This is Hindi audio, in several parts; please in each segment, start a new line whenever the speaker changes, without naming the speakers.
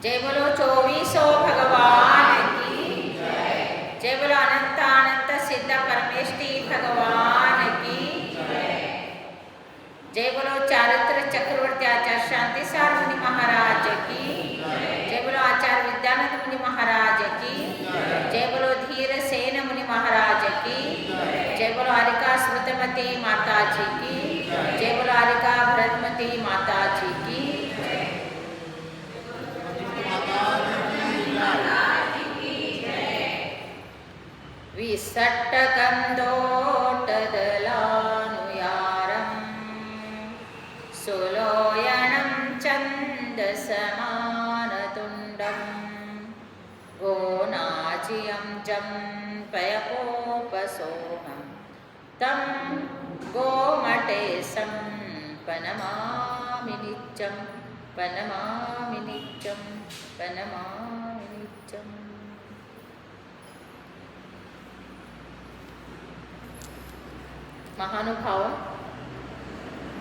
जय बोलो चौबीसों भगवान की जय बोलो अनंत अनंत सिद्ध परमेष्टि भगवान की जय बोलो चारित्र चक्रवर्ती आचार्य शांति सार मुनि महाराज की जय बोलो आचार्य विद्यानंद मुनि महाराज की जय बोलो धीर सेन मुनि महाराज की जय बोलो हरिका स्मृतमती माता जी की जय बोलो हरिका भरतमती माता जी की विसट्टकन्दोटदलानुयारं सुलोयनं चन्दसमानतुण्डं गोनाजियं जम्पयकोपसोमं तं गोमटेशं पनमामि नित्यं पनमामि नित्यं पनमामि नित्यं। महानुभाव,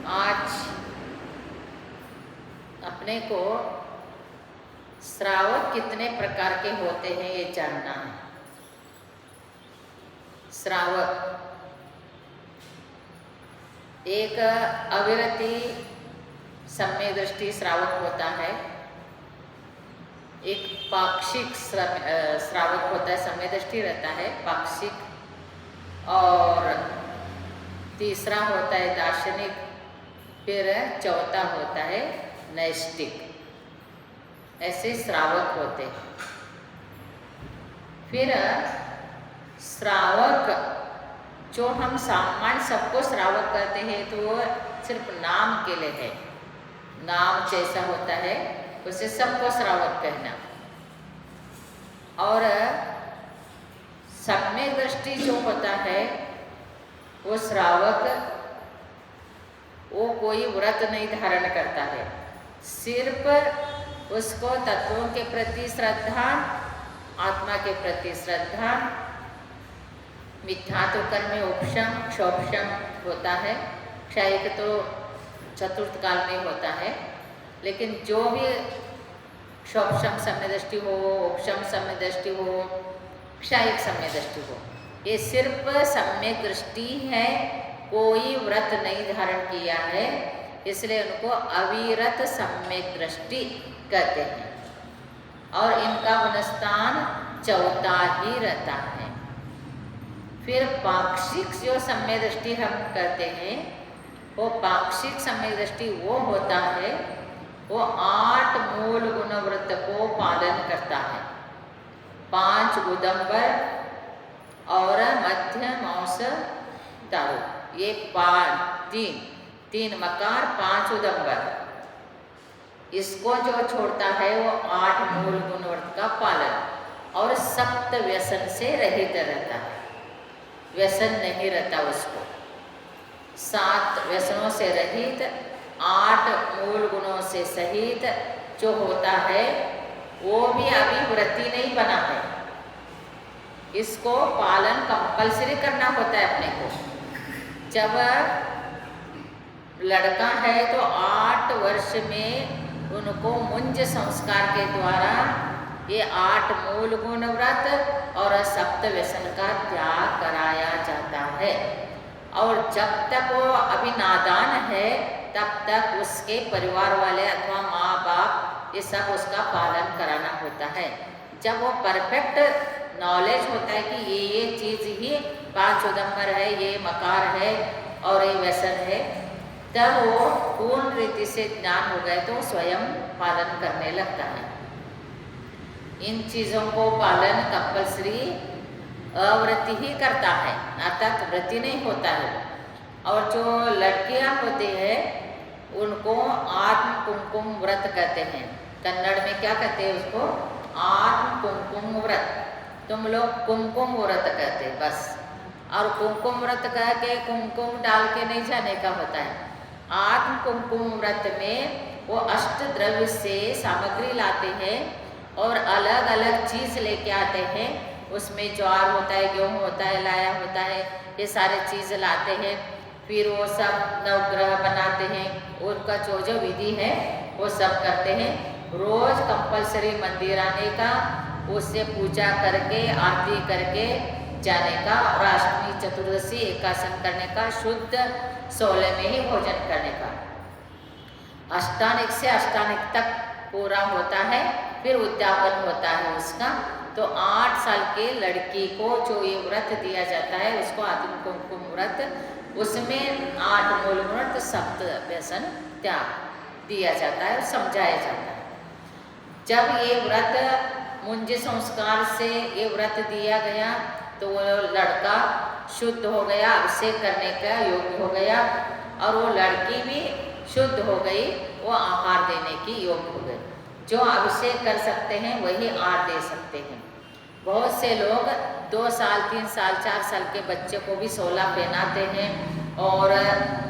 आज अपने को श्रावक कितने प्रकार के होते हैं ये जानना है। श्रावक एक अविरति सम्य दृष्टि श्रावक होता है, एक पाक्षिक श्रावक होता है, सम्य दृष्टि रहता है पाक्षिक, और तीसरा होता है दार्शनिक, फिर चौथा होता है नैष्टिक। ऐसे श्रावक होते हैं। फिर श्रावक जो हम सामान्य सबको श्रावक करते हैं तो वो सिर्फ नाम के लिए है, नाम जैसा होता है उसे सबको श्रावक कहना। और सम्यक दृष्टि जो होता है वो श्रावक, वो कोई व्रत नहीं धारण करता है, सिर्फ उसको तत्वों के प्रति श्रद्धा, आत्मा के प्रति श्रद्धा, मिथ्यात्व कर्म में उपशम क्षोभशम होता है, क्षयिक तो चतुर्थ काल में होता है, लेकिन जो भी क्षोभशम सम्य दृष्टि हो, उपशम सम्य दृष्टि हो, क्षयिक सम्य दृष्टि हो, ये सिर्फ सम्यक दृष्टि है, कोई व्रत नहीं धारण किया है, इसलिए उनको अविरत सम्यक दृष्टि कहते हैं। और इनका गुणस्थान चौथा ही रहता है। फिर पाक्षिक जो सम्यक दृष्टि हम करते हैं, वो पाक्षिक सम्यक दृष्टि वो होता है, वो 8 मूल गुण व्रत को पालन करता है, 5 उदंबर और मध्य मांस दारू, ये 3 मकार 5 उदंबर, इसको जो छोड़ता है वो 8 मूल गुण व्रत का पालन और सप्त व्यसन से रहित रहता है, व्यसन नहीं रहता उसको, 7 व्यसनों से रहित, 8 मूल गुणों से सहित जो होता है वो भी अभी व्रती नहीं बना है, इसको पालन कंपल्सरी करना होता है अपने को। जब लड़का है तो 8 वर्ष में उनको मुंज संस्कार के द्वारा ये 8 मूल गुण व्रत और सप्त व्यसन का त्याग कराया जाता है। और जब तक वो अभी नादान है तब तक उसके परिवार वाले अथवा माँ बाप ये सब उसका पालन कराना होता है। जब वो परफेक्ट नॉलेज होता है कि ये चीज़ ही 5 उदंबर है, ये मकार है और ये व्यसन है, तब वो पूर्ण रीति से ज्ञान हो गए तो स्वयं पालन करने लगता है। इन चीज़ों को पालन कंपल्सरी अव्रति ही करता है, अर्थात व्रति नहीं होता है। और जो लड़कियां होती है उनको आत्म कुमकुम व्रत कहते हैं, कन्नड़ में क्या कहते हैं उसको, आत्म कुमकुम व्रत। तुम लोग कुमकुम व्रत कहते हैं बस, और कुमकुम व्रत कह के कुमकुम डाल के नहीं जाने का होता है। आत्म कुमकुम व्रत में वो अष्ट द्रव्य से सामग्री लाते हैं और अलग अलग चीज़ लेके आते हैं, उसमें ज्वार होता है, गेहूँ होता है, लाया होता है, ये सारे चीज़ लाते हैं। फिर वो सब नवग्रह बनाते हैं, उनका जो विधि है वो सब करते हैं। रोज कंपलसरी मंदिर आने का, उससे पूजा करके आरती करके जाने का और अष्टमी चतुर्दशी एकादशी करने का, शुद्ध 16 में ही भोजन करने का। अष्टानिक से अष्टानिक तक पूरा होता है, फिर उद्यापन होता है उसका। तो 8 साल के लड़की को जो ये व्रत दिया जाता है उसको आत्म कुमकुम व्रत, उसमें 8 मूल व्रत सप्त व्यसन त्याग दिया जाता है, समझाया जाता है। जब ये व्रत मुंज संस्कार से ये व्रत दिया गया तो वो लड़का शुद्ध हो गया, अभिषेक करने का योग्य हो गया, और वो लड़की भी शुद्ध हो गई, वो आहार देने की योग्य हो गई। जो अभिषेक कर सकते हैं वही आहार दे सकते हैं। बहुत से लोग 2 साल 3 साल 4 साल के बच्चे को भी 16 पहनाते हैं और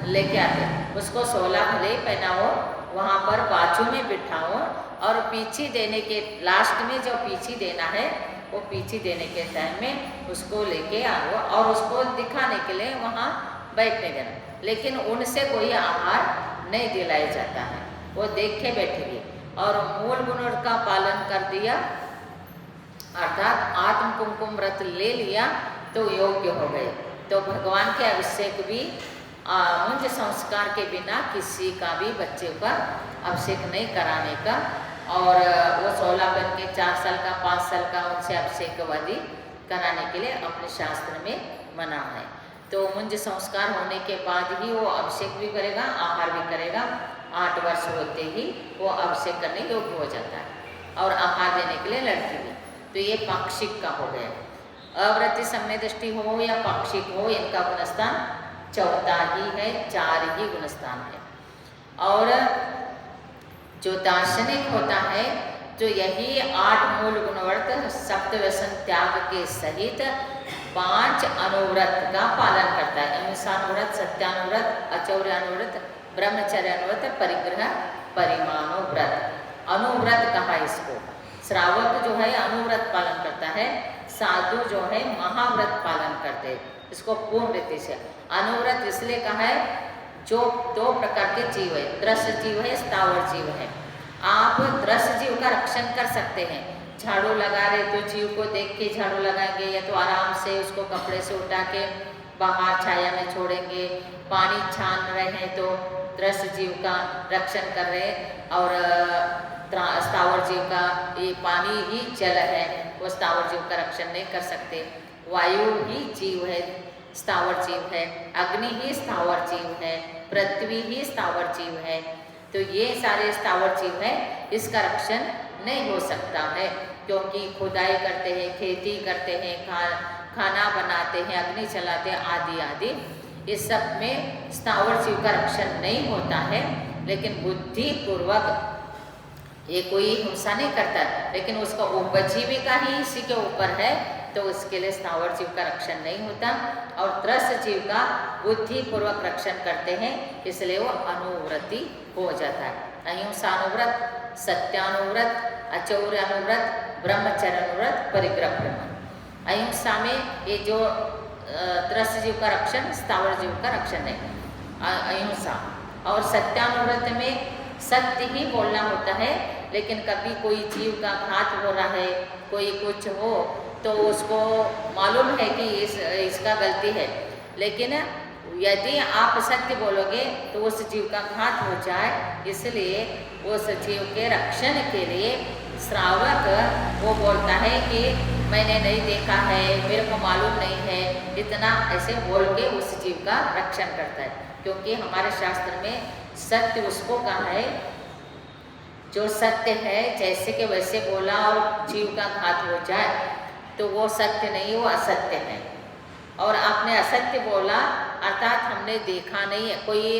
लेके आते हैं। उसको 16 भले पहनाओ, वहाँ पर बाजू में बिठाओ और पीछी देने के लास्ट में जो पीछी देना है वो पीछी देने के टाइम में उसको लेके आओ और उसको दिखाने के लिए वहाँ बैठने देना, लेकिन उनसे कोई आहार नहीं दिलाया जाता है, वो देख के बैठेगी। और मूल गुणों का पालन कर दिया अर्थात आत्म कुमकुम व्रत ले लिया तो योग्य हो गए। तो भगवान के अभिषेक भी मुंज संस्कार के बिना किसी का भी बच्चे पर अभिषेक नहीं कराने का, और वो 16 बन के 4 साल का 5 साल का उनसे अभिषेकवादी कराने के लिए अपने शास्त्र में मना है। तो मुंज संस्कार होने के बाद ही वो अभिषेक भी करेगा, आहार भी करेगा। 8 वर्ष होते ही वो अभिषेक करने योग्य हो जाता है और आहार देने के लिए लड़की भी। तो ये पाक्षिक का हो गया। अव्रति समय दृष्टि हो या पाक्षिक हो, इनका गुणस्थान 4 ही है, 4 ही गुणस्थान है। और जो दार्शनिक होता है जो यही 8 मूल गुणव्रत सप्त व्यसन त्याग के सहित 5 अनुव्रत का पालन करता है। अहिंसानुव्रत, सत्यानुव्रत, अचौर्यानुव्रत, ब्रह्मचर्यानुव्रत, परिग्रह परिमाणुव्रत। अनुव्रत कहा इसको। श्रावक जो है अनुव्रत पालन करता है, साधु जो है महाव्रत पालन करते हैं। इसको पूर्ण रीति से अनुव्रत इसलिए कहा है, जो 2 प्रकार के जीव है, दृश्य जीव है, स्थावर जीव है। आप दृश्य जीव का रक्षण कर सकते हैं। झाड़ू लगा रहे तो जीव को देख के झाड़ू लगाएंगे, या तो आराम से उसको कपड़े से उठा के बाहर छाया में छोड़ेंगे। पानी छान रहे हैं तो दृश्य जीव का रक्षण कर रहे हैं, और स्थावर जीव का ये पानी ही जल है, वो स्थावर जीव का रक्षण नहीं कर सकते। वायु ही जीव है, स्थावर जीव है। अग्नि ही स्थावर जीव है, पृथ्वी ही स्थावर जीव है। तो ये सारे स्थावर जीव है, इसका रक्षण नहीं हो सकता है, क्योंकि खुदाई करते हैं, खेती करते हैं, खाना बनाते हैं, अग्नि चलाते हैं, आदि आदि। इस सब में स्थावर जीव का रक्षण नहीं होता है। लेकिन बुद्धि पूर्वक ये कोई हिंसा नहीं करता, लेकिन उसका उपजीविका ही इसी के ऊपर है, तो उसके लिए स्थावर जीव का रक्षण नहीं होता। और दृश्य जीव का बुद्धि पूर्वक रक्षण करते हैं, इसलिए वो अनुव्रति हो जाता है। अहिंसानुव्रत, सत्यानुव्रत, अचौर्यानुव्रत, ब्रह्मचर्यानुव्रत, परिग्रह परिमाण। अहिंसा में ये जो दृश्य जीव का रक्षण, स्थावर जीव का रक्षण नहीं, अहिंसा। और सत्यानुव्रत में सत्य ही बोलना होता है, लेकिन कभी कोई जीव का घात हो रहा है, कोई कुछ हो तो उसको मालूम है कि इसका गलती है, लेकिन यदि आप सत्य बोलोगे तो उस जीव का घात हो जाए, इसलिए उस जीव के रक्षण के लिए श्रावक वो बोलता है कि मैंने नहीं देखा है, मेरे को मालूम नहीं है, इतना ऐसे बोल के उस जीव का रक्षण करता है। क्योंकि हमारे शास्त्र में सत्य उसको कहा है जो सत्य है, जैसे कि वैसे बोला और जीव का घात हो जाए तो वो सत्य नहीं, वो असत्य है। और आपने असत्य बोला अर्थात हमने देखा नहीं है। कोई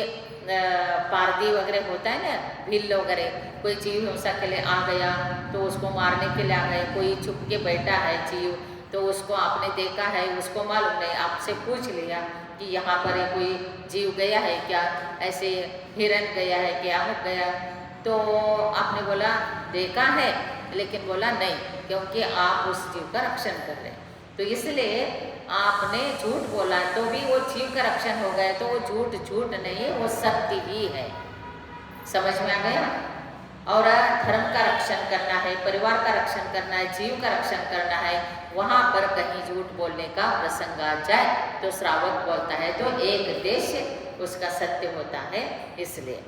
पारदी वगैरह होता है ना, भील वगैरह, कोई जीव हिंसा के लिए आ गया तो उसको मारने के लिए आ गए, कोई छुप के बैठा है जीव, तो उसको आपने देखा है, उसको मालूम नहीं, आपसे पूछ लिया कि यहाँ पर कोई जीव गया है क्या, ऐसे हिरन गया है क्या, अमुक गया, तो आपने बोला देखा है, लेकिन बोला नहीं, क्योंकि आप उस जीव का रक्षण कर रहे हैं। तो इसलिए आपने झूठ बोला तो भी वो जीव का रक्षण हो गया, तो वो झूठ नहीं है, वो सत्य ही है। समझ में आ गया? और धर्म का रक्षण करना है, परिवार का रक्षण करना है, जीव का रक्षण करना है, वहाँ पर कहीं झूठ बोलने का प्रसंग आ जाए तो श्रावक बोलता है तो एक देश उसका सत्य होता है। इसलिए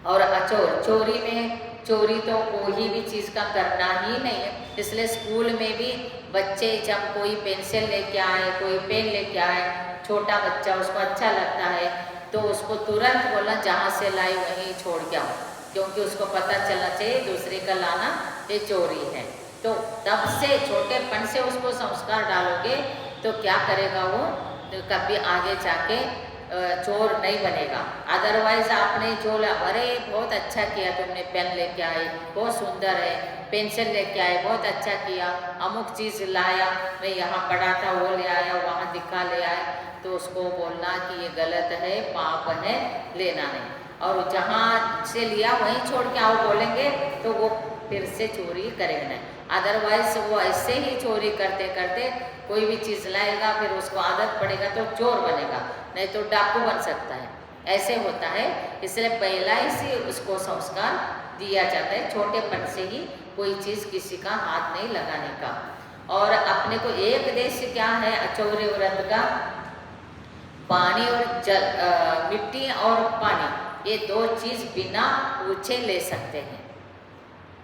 और अचोर, चोरी में, चोरी तो कोई भी चीज़ का करना ही नहीं है। इसलिए स्कूल में भी बच्चे जब कोई पेंसिल लेके आए, कोई पेन लेके आए, छोटा बच्चा उसको अच्छा लगता है तो उसको तुरंत बोलना जहाँ से लाई वहीं छोड़ के आओ, क्योंकि उसको पता चलना चाहिए दूसरे का लाना ये चोरी है। तो तब से छोटेपन से उसको संस्कार डालोगे तो क्या करेगा वो, तो कभी आगे जाके चोर नहीं बनेगा। अदरवाइज आपने जो अरे बहुत अच्छा किया तुमने, पेन लेके आई बहुत सुंदर है, पेंसिल लेके आए बहुत अच्छा किया, अमुक चीज़ लाया, मैं यहाँ पढ़ा था वो ले आया, वहाँ दिखा ले आया, तो उसको बोलना कि ये गलत है, पाप है, लेना नहीं। और जहाँ से लिया वहीं छोड़ के आओ बोलेंगे तो वो फिर से चोरी करेगा नहीं। अदरवाइज वो ऐसे ही चोरी करते करते कोई भी चीज़ लाएगा, फिर उसको आदत पड़ेगा तो चोर बनेगा, नहीं तो डाकू बन सकता है, ऐसे होता है। इसलिए पहला ही से उसको संस्कार दिया जाता है, छोटेपन से ही कोई चीज़ किसी का हाथ नहीं लगाने का। और अपने को एक देश क्या है अचौर्य व्रत का, पानी और जल, मिट्टी और पानी, ये दो चीज़ बिना पूछे ले सकते हैं।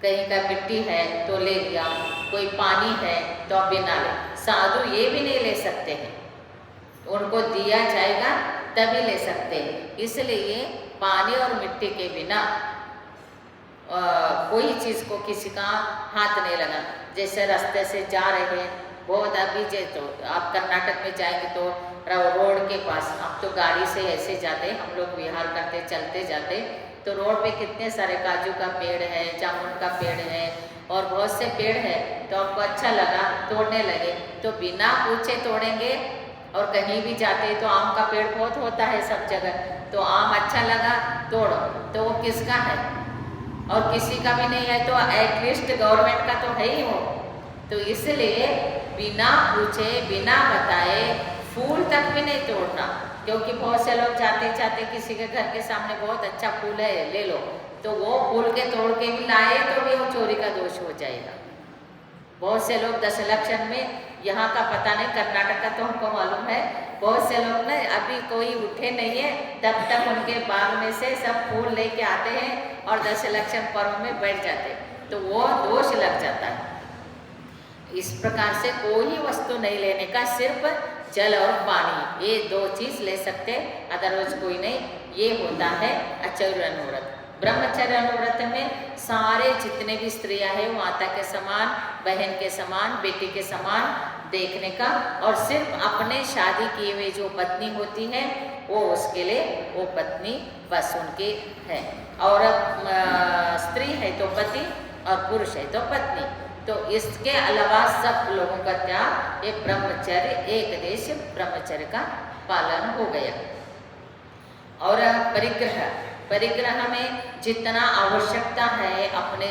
कहीं का मिट्टी है तो ले लिया, कोई पानी है तो बिना ले। साधु ये भी नहीं ले सकते हैं, उनको दिया जाएगा तभी ले सकते हैं। इसलिए पानी और मिट्टी के बिना कोई चीज़ को किसी का हाथ नहीं लगा। जैसे रास्ते से जा रहे हैं, बहुत अभी तो आप कर्नाटक में जाएंगे तो रोड के पास, अब तो गाड़ी से ऐसे जाते, हम लोग विहार करते चलते जाते, तो रोड पे कितने सारे काजू का पेड़ है, जामुन का पेड़ है और बहुत से पेड़ है, तो आपको अच्छा लगा तोड़ने लगे तो बिना पूछे तोड़ेंगे। और कहीं भी जाते तो आम का पेड़ बहुत होता है सब जगह, तो आम अच्छा लगा तोड़ो, तो वो किसका है और किसी का भी नहीं है, तो एटलीस्ट गवर्नमेंट का तो है ही वो। तो इसलिए बिना पूछे बिना बताए फूल तक भी नहीं तोड़ना, क्योंकि बहुत से लोग जाते जाते किसी के घर के सामने बहुत अच्छा फूल है ले लो, तो वो फूल के तोड़ के भी लाए तो भी वो चोरी का दोष हो जाएगा। बहुत से लोग दशलक्षण में, यहाँ का पता नहीं, कर्नाटक का तो हमको मालूम है, बहुत से लोग ना अभी कोई उठे नहीं है तब तक उनके बाग में से सब फूल लेके आते हैं और दशलक्षण पर्व में बैठ जाते हैं, तो वो दोष लग जाता है। इस प्रकार से कोई वस्तु नहीं लेने का, सिर्फ जल और पानी ये दो चीज़ ले सकते, अदरवाइज कोई नहीं। ये होता है आचौर्य अनुव्रत। ब्रह्मचर्य अनुव्रत में सारे जितने भी स्त्रियां हैं माता के समान, बहन के समान, बेटी के समान देखने का, और सिर्फ अपने शादी किए हुए जो पत्नी होती है वो उसके लिए वो पत्नी बस उनकी है, और स्त्री है तो पति और पुरुष है तो पत्नी। तो इसके अलावा सब लोगों का त्याग, ये ब्रह्मचर्य एक देश ब्रह्मचर्य का पालन हो गया। और परिग्रह, परिग्रह में जितना आवश्यकता है अपने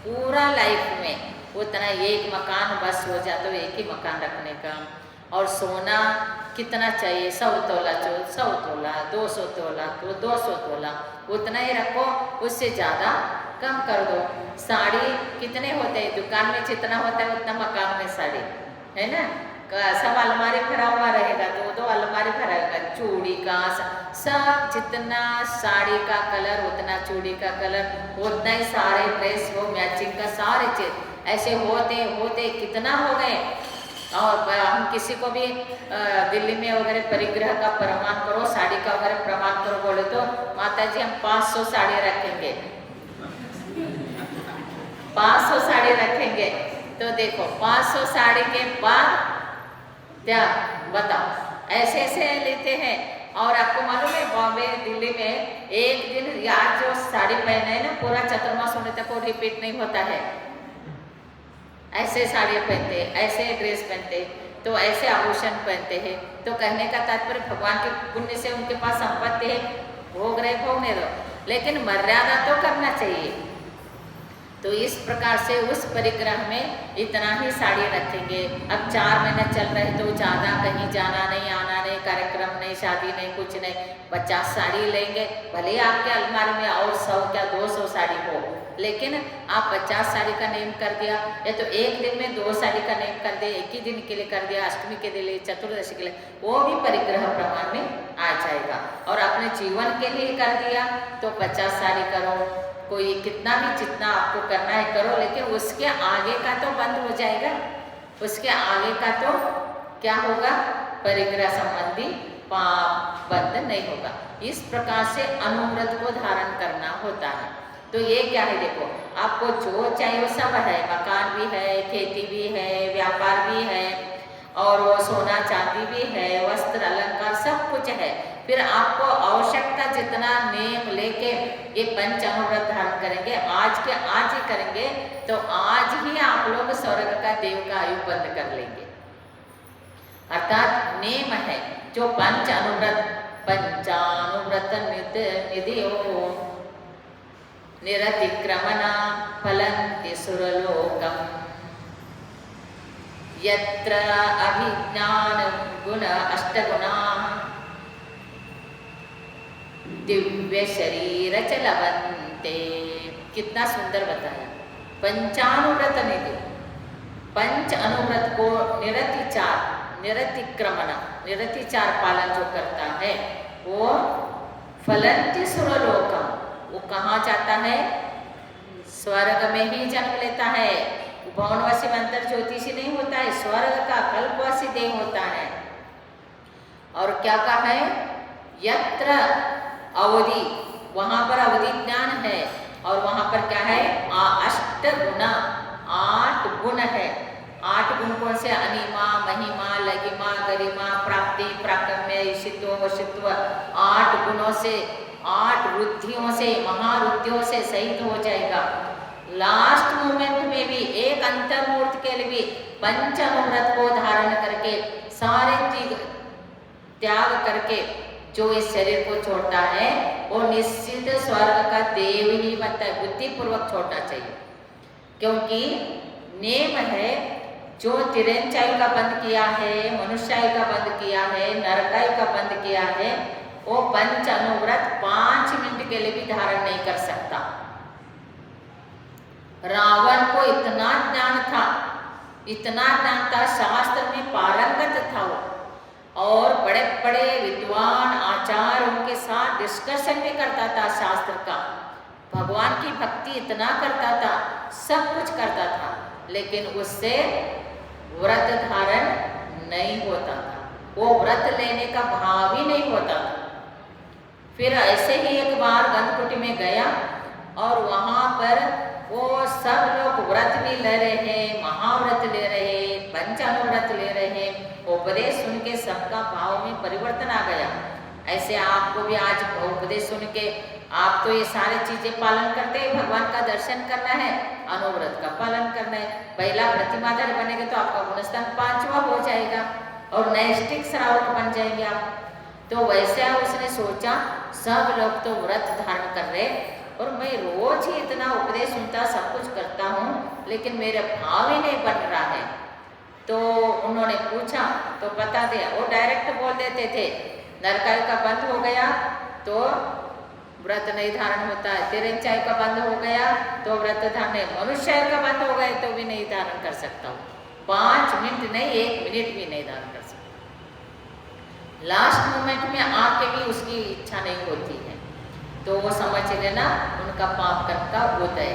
पूरा लाइफ में उतना, एक मकान बस हो जाता है एक ही मकान रखने का, और सोना कितना चाहिए 100 तोला 100 तोला, 200 तोला तो 200 तोला उतना ही रखो, उससे ज़्यादा कम कर दो। साड़ी कितने होते हैं, दुकान में जितना होता है उतना मकान में साड़ी है ना, सब अलमारी भरा हुआ रहेगा, दो अलमारी भरा रहेगा, चूड़ी का सब, जितना साड़ी का कलर उतना चूड़ी का कलर, उतना ही सारे ड्रेस हो मैचिंग का, सारे चीज ऐसे होते होते कितना हो गए। और हम किसी को भी दिल्ली में वगैरह परिग्रह का प्रमाण करो, साड़ी का वगैरह प्रमाण करो बोले तो माता जी हम 500 साड़ी रखेंगे, 500 साड़ी रखेंगे। तो देखो 500 साड़ी के बाद क्या बताओ, ऐसे ऐसे लेते हैं। और आपको मालूम है बॉम्बे दिल्ली में एक दिन यार जो साड़ी पहने है ना पूरा चतुर्मास होने तक वो रिपीट नहीं होता है, ऐसे साड़ियाँ पहनते, ऐसे ड्रेस पहनते, तो ऐसे आभूषण पहनते हैं। तो कहने का तात्पर्य भगवान के पुण्य से उनके पास संपत्ति है, भोग रहे भोगने दो, लेकिन मर्यादा तो करना चाहिए। तो इस प्रकार से उस परिग्रह में इतना ही साड़ी रखेंगे। अब 4 महीने चल रहे तो ज़्यादा कहीं जाना नहीं आना नहीं, कार्यक्रम नहीं, शादी नहीं, कुछ नहीं, 50 साड़ी लेंगे, भले आपके अलमारी में और 100 क्या 200 साड़ी हो, लेकिन आप 50 साड़ी का नेम कर दिया, या तो एक दिन में 2 साड़ी का नेम कर दिया, एक ही दिन के लिए कर दिया, अष्टमी के लिए, चतुर्दशी के लिए, वो भी परिग्रह प्रमाण में आ जाएगा। और अपने जीवन के लिए कर दिया तो 50 साड़ी करो, कोई कितना भी जितना आपको करना है करो, लेकिन उसके आगे का तो बंद हो जाएगा, उसके आगे का तो क्या होगा, परिग्रह संबंधी पाप बंद नहीं होगा। इस प्रकार से अनुव्रत को धारण करना होता है। तो ये क्या है, देखो आपको जो चाहिए वो सब है, मकान भी है, खेती भी है, व्यापार भी है, और वो सोना चांदी भी है, वस्त्र अलंकार सब कुछ है। फिर आपको आवश्यकता जितना नेम लेके ये पंच अनुव्रत धारण करेंगे, आज के आज ही करेंगे, तो आज ही आप लोग स्वर्ग का देव का आयु बंद कर लेंगे। अर्थात नेम है जो पंच अनुव्रत, पंचानुव्रत निधियो निरतिक्रमणा फलन्ति सुरलोकम् यत्र अभिज्ञान गुण अष्टगुणाः दिव्य शरीर च लभन्ते। कितना सुंदर बताया। पंचानुव्रत निधि, पंच अनुव्रत को निरतिक्रमण, निरतिचार पालन जो करता है वो फलन्ति सुरलोकम, वो कहाँ जाता है, स्वर्ग में ही जन्म लेता है। भवनवासी मंत्र ज्योतिषी नहीं होता है, स्वर्ग का कल्पवासी देव होता है। और क्या कहा है, यत्र अवधि, वहां पर अवधि ज्ञान है, और वहां पर क्या है, अष्ट गुण, 8 गुण है। 8 गुण कौन से, अनिमा, महिमा, लगिमा, गरिमा, प्राप्ति, प्राकम्य, ईशित्व, वशित्व, 8 गुणों से, 8 रुद्धियों से, महारुद्धियों से सहित हो जाएगा। लास्ट मोमेंट में भी एक अंतर्मूर्त के लिए भी पंच अनुव्रत को धारण करके सारे त्याग करके जो इस शरीर को छोड़ता है वो निश्चित स्वर्ग का देव ही बनता है। बुद्धिपूर्वक छोड़ना चाहिए, क्योंकि नेम है जो तिरंचायु का बंद किया है, मनुष्यायु का बंद किया है, नरकायु का बंद किया है, वो पंच अनुव्रत 5 मिनट के लिए भी धारण नहीं कर सकता। रावण को इतना ज्ञान था, इतना ज्ञान था, शास्त्र में पारंगत था वो, और बड़े बड़े विद्वान आचार्यों के साथ डिस्कशन भी करता था शास्त्र का, भगवान की भक्ति इतना करता था, सब कुछ करता था, लेकिन उससे व्रत धारण नहीं होता था, वो व्रत लेने का भाव ही नहीं होता था। फिर ऐसे ही एक बार गंधकुटी में गया और वहाँ पर वो सब लोग व्रत भी ले रहे हैं, महाव्रत ले रहे हैं, पंचानुव्रत ले रहे हैं, उपदेश सुन के सबका भाव में परिवर्तन आ गया। ऐसे आपको भी आज उपदेश सुन के आप तो ये सारी चीजें पालन करते हैं, भगवान का दर्शन करना है, अनुव्रत का पालन करना है, पहला प्रतिमाधारी बनेंगे तो आपका गुणस्थान 5वां हो जाएगा और नैष्टिक श्रावक बन जाएंगे आप। तो वैसे उसने सोचा सब लोग तो व्रत धारण कर रहे और मैं रोज ही इतना उपदेश सुनता, सब कुछ करता हूँ, लेकिन मेरा भाव ही नहीं बन रहा है। तो उन्होंने पूछा तो बता दिया, वो डायरेक्ट बोल देते थे, नरकायु का बंद हो गया तो व्रत नहीं धारण होता है, तिरंचायु का बंद हो गया तो व्रत धारण नहीं, मनुष्यायु का बंद हो गया तो भी नहीं धारण कर सकता हूँ, 5 मिनट नहीं 1 मिनट भी नहीं धारण कर सकता। लास्ट मोमेंट में आके भी उसकी इच्छा नहीं होती है, तो वो समझ लेना उनका पाप कर्म का उदय।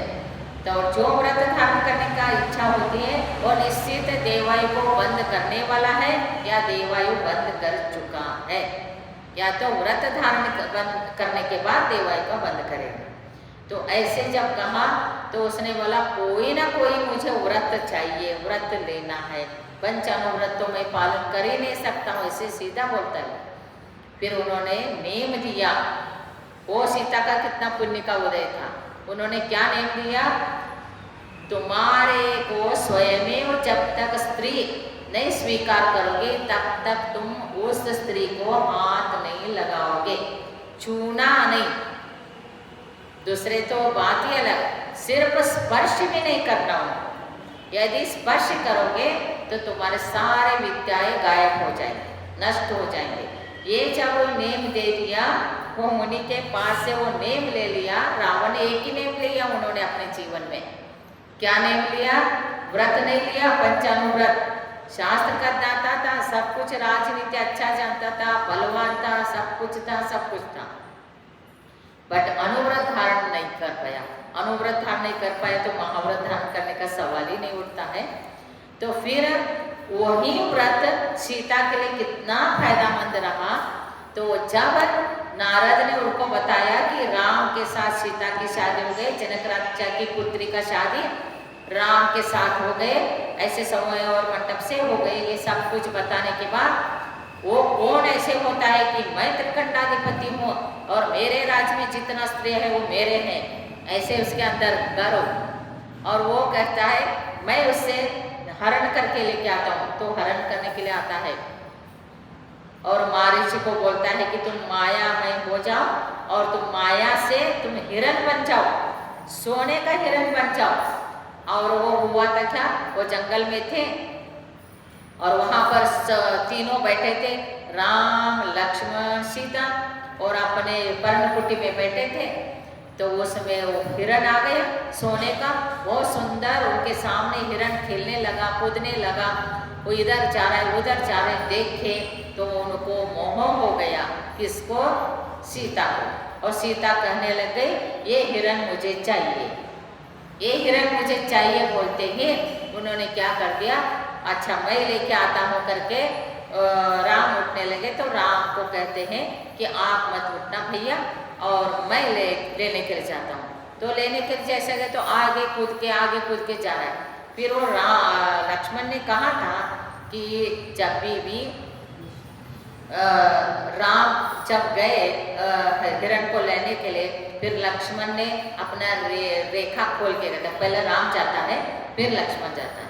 तो जो व्रत धारण करने का इच्छा होती है वो निश्चित देवायु को बंद करने वाला है या देवायु बंद कर चुका है, या तो व्रत धारण बंद करने के बाद देवायु का बंद करेगा। तो ऐसे जब कहा तो उसने बोला कोई ना कोई मुझे व्रत चाहिए, व्रत लेना है, पंचानुव्रत तो मैं पालन कर ही नहीं सकता हूँ, ऐसे सीधा बोलता है। फिर उन्होंने नेम दिया, वो सीता का कितना पुण्य का उदय था, उन्होंने क्या नेम दिया, तुम्हारे को स्वयं जब तक स्त्री नहीं स्वीकार करोगे तब तक तुम उस स्त्री को हाथ नहीं लगाओगे, छूना नहीं, दूसरे तो बात ही अलग, सिर्फ स्पर्श भी नहीं करना हो। यदि स्पर्श करोगे तो तुम्हारे सारे विद्याएं गायब हो जाएंगे, नष्ट हो जाएंगे। ये जब वो नेम दे दिया, वो मुनि के पास से वो नेम ले लिया। रावण ने एक ही नेम लिया उन्होंने अपने जीवन में। क्या नेम लिया? व्रत नहीं लिया, पंचानुव्रत। शास्त्र का दाता था, सब कुछ, राजनीति अच्छा जानता था, बलवान था, सब कुछ था, सब कुछ था, बट अनुव्रत धारण नहीं कर पाया। अनुव्रत धारण नहीं कर पाया तो महाव्रत धारण करने का सवाल ही नहीं उठता है। तो फिर वही व्रत सीता के लिए कितना फायदामंद रहा। तो जब नारद ने उनको बताया कि राम के साथ सीता की शादी हो गई, जनक राजा की पुत्री का शादी राम के साथ हो गए, ऐसे समय और मंडप से हो गए, ये सब कुछ बताने के बाद वो कौन ऐसे होता है कि मैं त्रिकंडाधिपति हूँ और मेरे राज्य में जितना स्त्री है वो मेरे हैं, ऐसे उसके अंदर गर्व। और वो कहता है मैं उससे हरण करके लेके आता हूँ, तो हरण करने के लिए आता है और मारीच को बोलता है कि तुम मायामय हो जाओ और तुम माया से तुम हिरण बन जाओ, सोने का हिरण बन जाओ। और वो हुआ था क्या, वो जंगल में थे और वहाँ पर तीनों बैठे थे, राम लक्ष्मण सीता, और अपने पर्णकुटी में बैठे थे। तो उसमें वो हिरण आ गया सोने का, बहुत सुंदर, उनके सामने हिरण खेलने लगा, कूदने लगा, वो इधर जा रहा है उधर जा रहे, देखे तो उनको मोह हो गया, किसको? सीता को। और सीता कहने लग गई ये हिरण मुझे चाहिए, ये हिरण मुझे चाहिए बोलते ही उन्होंने क्या कर दिया, अच्छा मैं लेके आता हूँ करके राम उठने लगे। तो राम को कहते हैं कि आप मत उठना भैया, और मैं लेने के लिए जाता हूँ। तो लेने के लिए जैसे गए तो आगे कूद के जा रहा है। फिर वो लक्ष्मण ने कहा था कि जब भी राम जब गए हिरण को लेने के लिए, फिर लक्ष्मण ने अपना रेखा खोल के रखा, पहले राम जाता है फिर लक्ष्मण जाता है,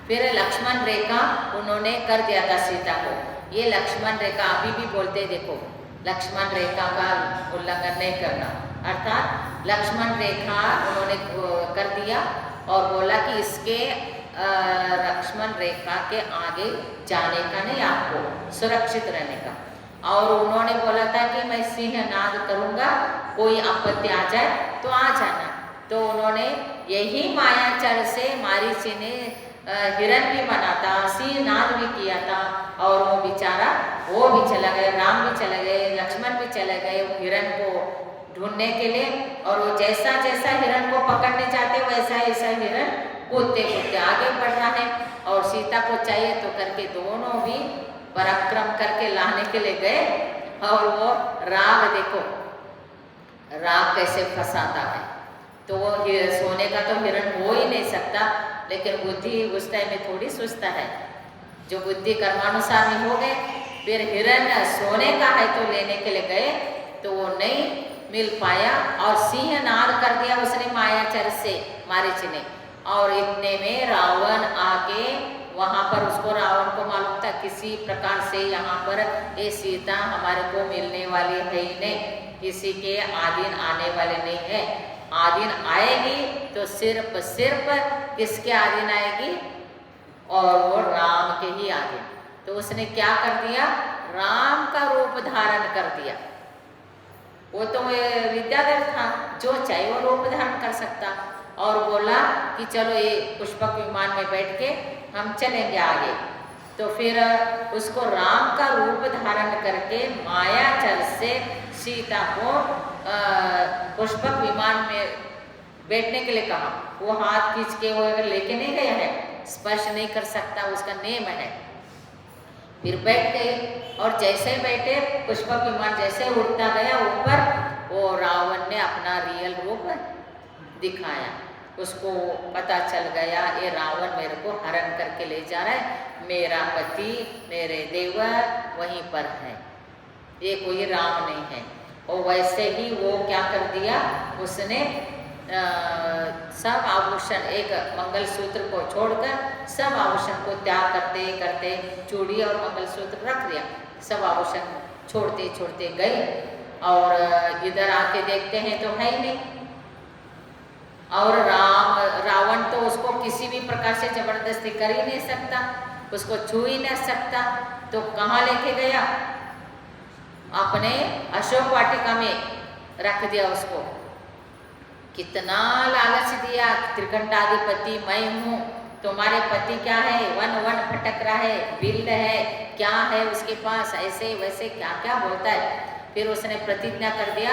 फिर लक्ष्मण रेखा उन्होंने कर दिया था सीता को। ये लक्ष्मण रेखा अभी भी बोलते देखो, लक्ष्मण रेखा का उल्लंघन नहीं करना, अर्थात लक्ष्मण रेखा उन्होंने कर दिया और बोला कि इसके लक्ष्मण रेखा के आगे जाने का नहीं, आपको सुरक्षित रहने का। और उन्होंने बोला था कि मैं सिंह नाद करूँगा, कोई आपत्ति आ जाए तो आ जाना। तो उन्होंने यही मायाचार से मारीची ने हिरण भी बना था, सिंह नाद भी किया था, और वो बेचारा वो भी चला गए, राम भी चले गए, लक्ष्मण भी चले गए हिरण को ढूंढने के लिए। और वो जैसा जैसा हिरण को पकड़ने जाते वैसा ऐसा हिरण कूदते कूदते आगे बढ़ रहा है, और सीता को चाहिए तो करके दोनों भी पराक्रम करके लाने के लिए गए। और वो राग देखो, राग कैसे फंसाता है। तो वो सोने का तो हिरण हो ही नहीं सकता, लेकिन बुद्धि उस टाइम में थोड़ी सोचता है, जो बुद्धि कर्मानुसार में हो गए। फिर हिरण सोने का है तो लेने के लिए गए तो वो नहीं मिल पाया, और सिंह नाद कर दिया उसने मायाचर से मारीच ने। और इतने में रावण आके वहाँ पर, उसको रावण को मालूम था किसी प्रकार से यहाँ पर ये सीता हमारे को मिलने वाली है ही नहीं, किसी के आधीन आने वाले नहीं है। आधीन आएगी तो सिर्फ किसके आधीन आएगी, और वो राम के ही आधीन। तो उसने क्या कर दिया, राम का रूप धारण कर दिया। वो तो विद्याधर था, जो चाहे वो रूप धारण कर सकता, और बोला कि चलो ये पुष्पक विमान में बैठ के हम चलेंगे आगे। तो फिर उसको राम का रूप धारण करके मायाचल से सीता को पुष्पक विमान में बैठने के लिए कहा। वो हाथ खींच के वो लेके नहीं गया है, स्पर्श नहीं कर सकता, उसका नियम है। फिर बैठ गए, और जैसे बैठे पुष्पक विमान जैसे उड़ता गया ऊपर, वो रावण ने अपना रियल रूप दिखाया। उसको पता चल गया ये रावण मेरे को हरण करके ले जा रहा है, मेरा पति मेरे देवर वहीं पर है, ये कोई राम नहीं है। और वैसे ही वो क्या कर दिया, उसने सब आभूषण, एक मंगलसूत्र को छोड़कर सब आभूषण को त्याग करते करते चूड़ी और मंगलसूत्र रख दिया, सब आभूषण छोड़ते छोड़ते गए। और इधर आके देखते हैं तो है ही नहीं। और रावण तो उसको किसी भी प्रकार से जबरदस्ती कर ही नहीं सकता, उसको छू ही नहीं सकता। तो कहाँ लेके गया, अपने अशोक वाटिका में रख दिया उसको। कितना लालच दिया, त्रिकंटाधिपति मैं हूँ, तुम्हारे पति क्या है, वन वन भटक रहा है, बिल्ल है, क्या है उसके पास, ऐसे वैसे क्या क्या बोलता है। फिर उसने प्रतिज्ञा कर दिया,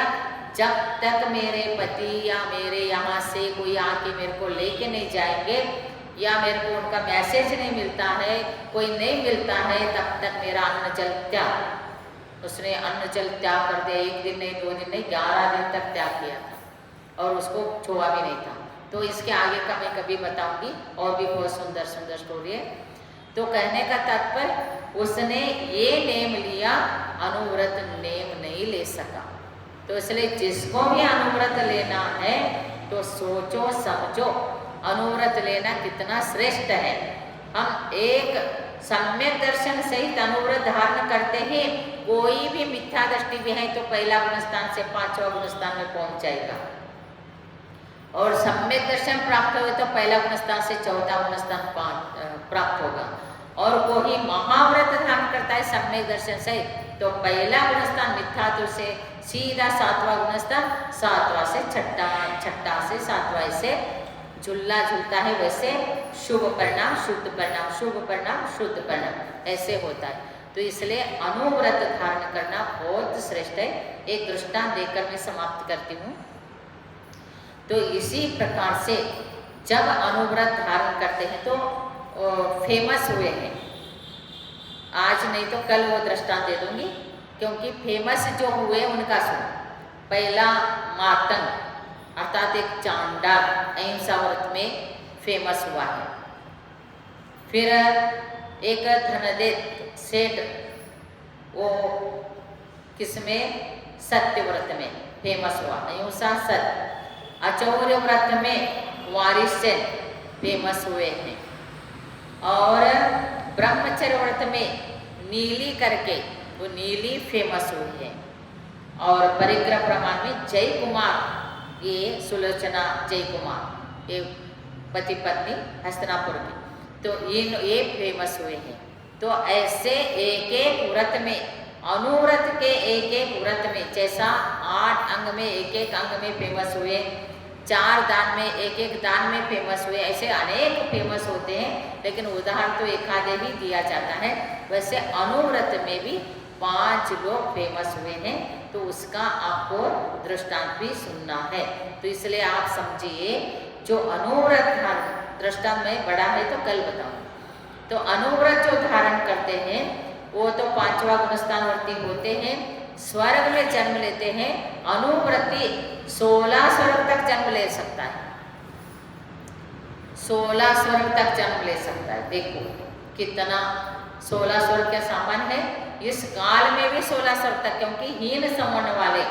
जब तक मेरे पति या मेरे यहाँ से कोई आके मेरे को लेके नहीं जाएंगे या मेरे को उनका मैसेज नहीं मिलता है, कोई नहीं मिलता है, तब तक मेरा अन्न जल त्याग। उसने अन्न जल त्याग कर दिया। 1 दिन नहीं, 2 दिन नहीं, 11 दिन तक त्याग किया था और उसको छुआ भी नहीं था। तो इसके आगे का मैं कभी बताऊंगी, और भी बहुत सुंदर सुंदर स्टोरी है। तो कहने का तात्पर्य, उसने ये नेम लिया, अनुव्रत नेम नहीं ले सका। तो इसलिए जिसको भी अनुव्रत लेना है तो सोचो समझो अनुव्रत लेना कितना श्रेष्ठ है। हम एक सम्यक दर्शन सहित अनुव्रत धारण करते हैं, कोई भी मिथ्या दृष्टि भी है तो पहला गुणस्थान से 5वां गुणस्थान में पहुंच जाएगा, और सम्यक दर्शन प्राप्त हुए तो पहला गुणस्थान से 4वां गुणस्थान प्राप्त होगा। और कोई महाव्रत धारण करता है सम्यक दर्शन से तो पहला गुणस्थान मिथ्यात्व से सीधा 7वां गुणस्थान, 7वां से 6ठा से 7वां ऐसे झूला झूलता है। वैसे शुभ परिणाम शुद्ध परिणाम, शुभ परिणाम शुद्ध परिणाम ऐसे होता है। तो इसलिए अनुव्रत धारण करना बहुत श्रेष्ठ है। एक दृष्टांत देकर मैं समाप्त करती हूँ। तो इसी प्रकार से जब अनुव्रत धारण करते हैं तो फेमस हुए हैं। आज नहीं तो कल वो दृष्टांत दे दूंगी, क्योंकि फेमस जो हुए उनका सुनो। पहला मातंग अर्थात एक चांडाल अहिंसा व्रत में फेमस हुआ है। फिर एक धनदेव सेठ, वो किसमें, सत्य व्रत में फेमस हुआ, अहिंसा सत्य। अचौर्य व्रत में वारिस फेमस हुए हैं। और ब्रह्मचर्य व्रत में नीली करके वो नीली फेमस हुई है। और परिग्रह प्रमाण में जय कुमार, ये सुलोचना जय कुमार, ये पति पत्नी हस्तिनापुर की, तो ये फेमस हुए हैं। तो ऐसे एक एक व्रत में, अनुव्रत के एक एक व्रत में, जैसा 8 अंग में एक एक अंग में फेमस हुए, 4 दान में एक एक दान में फेमस हुए, ऐसे अनेक फेमस होते हैं। लेकिन उदाहरण तो एक आधे ही दिया जाता है। वैसे अनुव्रत में भी 5 लोग फेमस हुए हैं, तो उसका आपको दृष्टांत भी सुनना है। तो इसलिए आप समझिए, जो अनुव्रत दृष्टांत में बड़ा है तो कल बताऊँ। तो अनुव्रत जो धारण करते हैं वो तो 5वां गुणस्थानवर्ती होते हैं, स्वर्ग में जन्म लेते हैं। अनुव्रती 16 स्वर्ग तक जन्म ले सकता है, 16 स्वर्ग तक जन्म ले सकता है। देखो कितना 16 स्वर्ग के सामान है। इस काल में भी 16 स्वर्ग तक, क्योंकि हीन संवर्ण वाले,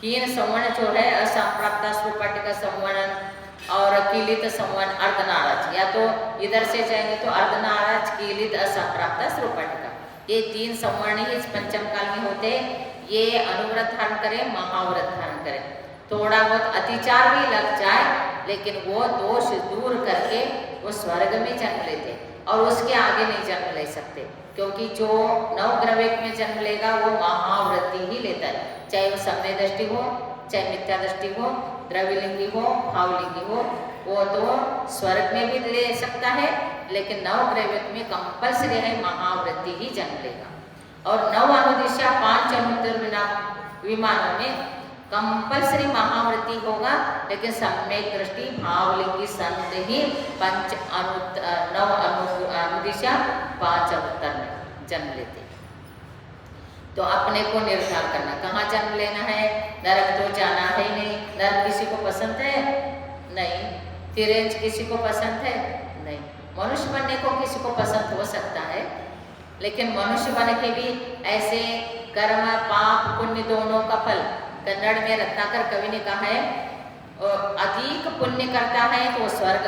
हीन संवर्ण जो है असंप्राप्त स्वपाटिका संवर्ण और कीलित संवर्ण अर्धनाराज, या तो इधर से जाएंगे तो अर्धनाराज, कीलित, असंप्राप्त स्वपाटिका, ये 3 संवर्ण ही इस पंचम काल में होते। ये अनुव्रत धारण करें, महाव्रत धारण करें, थोड़ा बहुत अतिचार भी लग जाए लेकिन वो दोष दूर करके वो स्वर्ग में जन्म लेते और उसके आगे नहीं जन्म ले सकते, क्योंकि जो नवग्रह में जन्म लेगा वो महाव्रती ही लेता है। चाहे वो सम्य दृष्टि हो, चाहे मिथ्या दृष्टि हो, द्रव्यलिंगी हो, भावलिंगी हो, वो तो स्वर्ग में भी ले सकता है, लेकिन नवग्रह में कंपल्सरी है महाव्रती ही जन्म लेगा। और 9 अनुदिशा 5 विमानों में कंपल्सरी महाव्रती होगा, लेकिन सम्यक दृष्टि भावलिंगी संत ही 9 अनुदिशा 5 अवतार में जन्म लेते। तो अपने को निर्धार करना कहाँ जन्म लेना है। नरक तो जाना है ही नहीं। नरक किसी को पसंद है? नहीं। तिरेंज किसी को पसंद है? नहीं। मनुष्य बनने को किसी को पसंद हो सकता है, लेकिन मनुष्य बन के भी ऐसे कर्म पाप पुण्य दोनों का फल, कन्नड़ में रत्नाकर कवि ने कहा है, अधिक पुण्य करता है तो स्वर्ग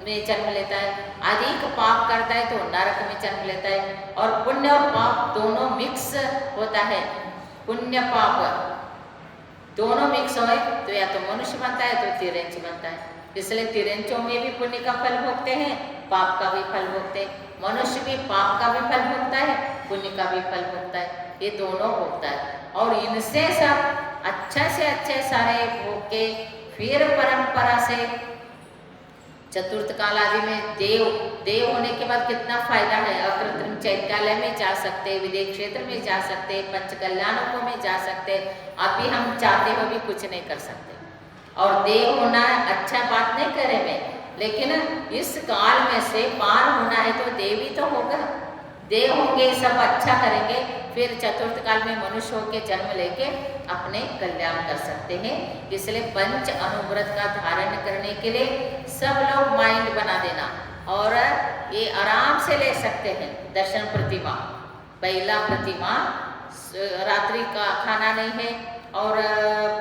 में जन्म लेता है, अधिक पाप करता है तो नरक में जन्म लेता है। और पुण्य और पाप दोनों मिक्स होता है, पुण्य पाप दोनों मिक्स हो तो या तो मनुष्य बनता है तो तिरेंच बनता है। इसलिए तिरंचों में भी पुण्य का फल भोगते हैं, पाप का भी फल भोगते हैं। मनुष्य भी पाप का भी फल भोगता है, पुण्य का भी फल भोगता है, ये दोनों भोगता है। और इनसे सब अच्छे से अच्छे सारे भोग के फिर परंपरा से चतुर्थ काल आदि में देव होने के बाद कितना फायदा है। अकृत्रिम चैत्यालय में जा सकते, विदेश क्षेत्र में जा सकते, पंच कल्याणकों में जा सकते। अभी हम चाहते हो भी कुछ नहीं कर सकते। और देव होना अच्छा बात नहीं करे मैं, लेकिन इस काल में से पार होना है तो देव ही तो होगा। देव होंगे, सब अच्छा करेंगे, फिर चतुर्थ काल में मनुष्य होकर जन्म लेके अपने कल्याण कर सकते हैं। इसलिए पंच अनुव्रत का धारण करने के लिए सब लोग माइंड बना देना, और ये आराम से ले सकते हैं। दर्शन प्रतिमा, पहला प्रतिमा रात्रि का खाना नहीं है, और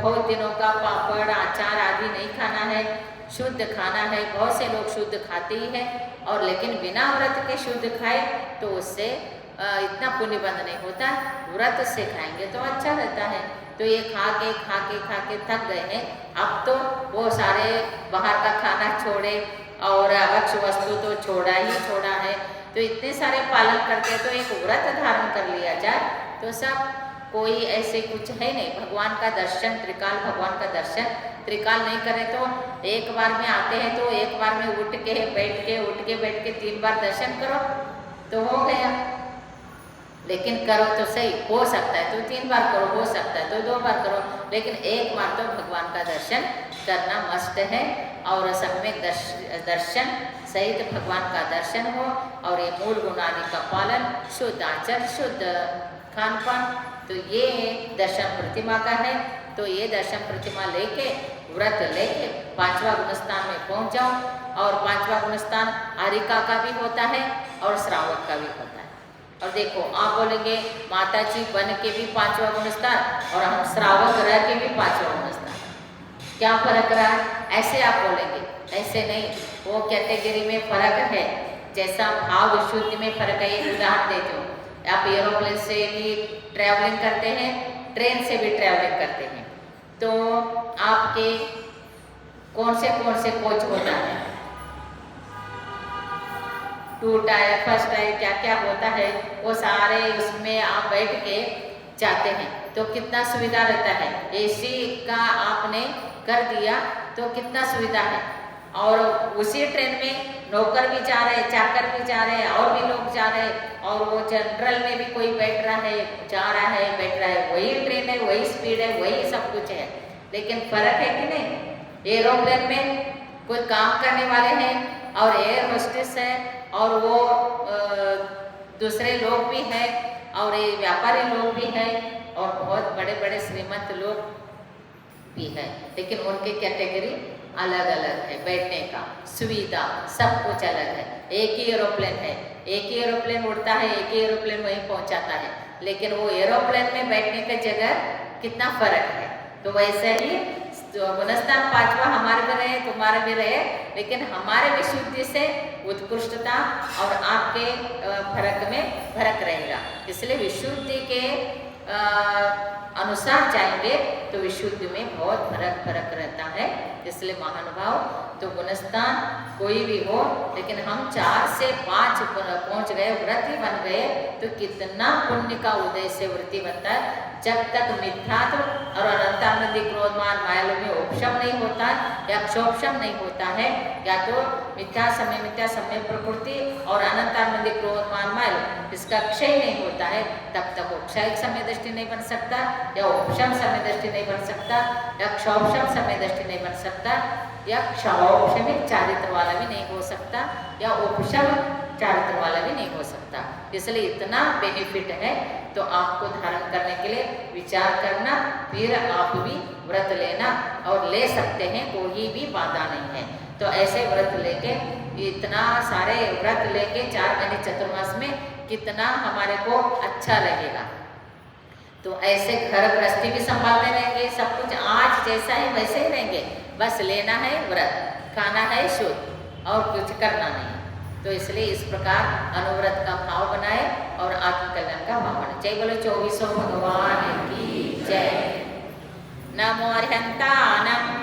बहुत दिनों का पापड़ अचार आदि नहीं खाना है, शुद्ध खाना है। बहुत से लोग शुद्ध खाते ही हैं, और लेकिन बिना व्रत के शुद्ध खाए तो उससे इतना पुण्य बंद नहीं होता। व्रत से खाएंगे तो अच्छा रहता है। तो ये खा के थक गए हैं, अब तो वो सारे बाहर का खाना छोड़े और अवक्ष वस्तु तो छोड़ा है। तो इतने सारे पालन करके तो एक व्रत धारण कर लिया जाए तो सब कोई ऐसे कुछ है नहीं। भगवान का दर्शन, त्रिकाल भगवान का दर्शन, त्रिकाल नहीं करें तो एक बार में आते हैं तो एक बार में उठ के बैठ के 3 बार दर्शन करो तो हो गया। लेकिन करो तो सही, हो सकता है तो 3 बार करो, हो सकता है तो 2 बार करो, लेकिन एक बार तो भगवान का दर्शन करना मस्ट है। और सम्यक दर्शन सहित भगवान का दर्शन हो, और ये मूल गुणादि का पालन, शुद्ध आचरण, शुद्ध खान पान, तो ये दर्शन प्रतिमा का है। तो ये दर्शन प्रतिमा लेके, व्रत लेके 5वां गुणस्थान में पहुंच जाओ। और 5वां गुणस्थान आरिका का भी होता है और श्रावक का भी होता है। और देखो आप बोलेंगे माता जी बन के भी 5वां गुणस्थान और हम श्रावक रह के भी 5वां गुणस्थान, क्या फर्क रहा? ऐसे आप बोलेंगे, ऐसे नहीं, वो कैटेगरी में फर्क है। जैसा भाव शुद्धि में फर्क है। एक उदाहरण देती हूँ, आप एरोप्लेन से भी ट्रैवलिंग करते हैं, ट्रेन से भी ट्रैवलिंग करते हैं, तो आपके कौन से कोच होता है? 2 टायर, फर्स्ट टायर, क्या क्या होता है, वो सारे उसमें आप बैठ के जाते हैं तो कितना सुविधा रहता है। एसी का आपने कर दिया तो कितना सुविधा है। और उसी ट्रेन में नौकर भी जा रहे, चाकर भी जा रहे, और भी लोग जा रहे, और वो जनरल में भी कोई बैठ रहा है, जा रहा है, बैठ रहा है। वही ट्रेन है, वही स्पीड है, वही सब कुछ है, लेकिन फर्क है कि नहीं? एरोप्लेन में कोई काम करने वाले हैं और एयर होस्टेस है, और वो दूसरे लोग भी हैं, और ये व्यापारी लोग भी हैं, और बहुत बड़े बड़े श्रीमंत लोग भी है, लेकिन उनके कैटेगरी अलग अलग है। बैठने का सुविधा सब कुछ अलग है। एक ही एरोप्लेन है, एक ही एरोप्लेन उड़ता है, एक ही एरोप्लेन वहीं पहुंचाता है, लेकिन वो एरोप्लेन में बैठने की जगह कितना फर्क है। तो वैसे ही गुणस्थान 5वां हमारे भी रहे, तुम्हारे भी रहे, लेकिन हमारे विशुद्धि से उत्कृष्टता और आपके फर्क में फर्क रहेगा। इसलिए विशुद्धि के अनुसार जाएंगे तो विशुद्धि में बहुत फर्क रहता है। इसलिए महानुभाव, तो गुणस्थान कोई भी हो, लेकिन हम 4 से 5 पहुंच गए, व्रती बन गए, तो कितना पुण्य का उदय से वृत्ति बनता है। जब तक मिथ्यात्व और अनंतानंदी क्रोधमान मायालोभ में उपशम नहीं होता या क्षोभशम नहीं होता है, या तो मिथ्या समय प्रकृति और अनंतानंदी क्रोधमान मायालोभ इसका क्षय नहीं होता है, तब तक वो क्षय समय दृष्टि नहीं बन सकता, या उपशम समय दृष्टि नहीं बन सकता, या क्षोभशम समय दृष्टि नहीं बन सकता, या क्षौक्षमिक चारित्र वाला भी नहीं हो सकता, या उपशम चारित्र वाला भी नहीं हो सकता। इसलिए इतना बेनिफिट है, तो आपको धारण करने के लिए विचार करना, फिर आप भी व्रत लेना, और ले सकते हैं, कोई भी बाधा नहीं है। तो ऐसे व्रत लेके, इतना सारे व्रत लेके 4 महीने चतुर्मास में कितना हमारे को अच्छा लगेगा। तो ऐसे घर गृहस्थी भी संभालते रहेंगे, सब कुछ आज जैसा है वैसे ही रहेंगे, बस लेना है व्रत, खाना है शुद्ध, और कुछ करना नहीं। तो इसलिए इस प्रकार अनुव्रत का भाव बनाए और आत्म कल्याण का भाव बनाए। जय बोलो 24 भगवान की जय। नमो अर्हंतानम